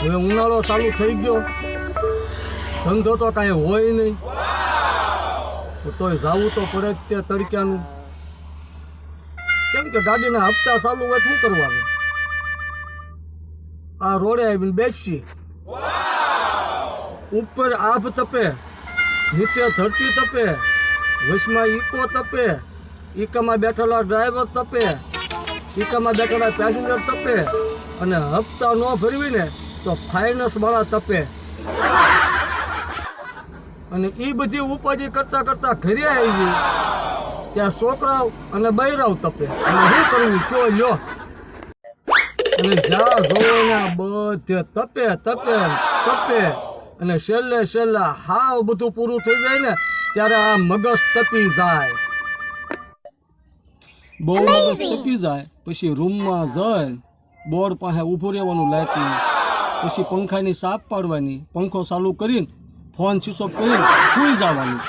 હવે ઉનાળો ચાલુ થઈ ગયો, ધંધો તો કાંઈ હોય નહીં, તોય જાવું તો પડે જ તે તડક્યાનું. કેમ કે ગાડીના હપ્તા ચાલુ હોય શું કરવાનું? આ રોડે આવીને બેસી, ઉપર આભ તપે, નીચે ધરતી તપે, વચમાં ઈકો તપે, ઈકામાં બેઠેલા ડ્રાઈવર તપે, ઈકામાં બેઠેલા પેસેન્જર તપે, અને હપ્તા ન ભરવીને તો ફાઇનાન્સ વાળા તપે. અને એ બધી ઉપાધિ કરતા કરતા ઘરે આવી ત્યાં છોકરાઓ અને બૈરાવ તપે. અને શું કરવું કયો લ્યો? અને જ્યાં જોવો બધે તપે તપે તપે, અને છેલ્લે હાવ બધું પૂરું થઈ જાય ને ત્યારે આ મગજ તપી જાય. બહુ મગજ તપી જાય પછી રૂમમાં જઈને બોર્ડ પાસે ઊભું રહેવાનું લાઈટનું, પછી પંખાની સાપ પાડવાની, પંખો ચાલુ કરીને ફોન સ્વિચ ઓફ કરીને સૂઈ જવાનું.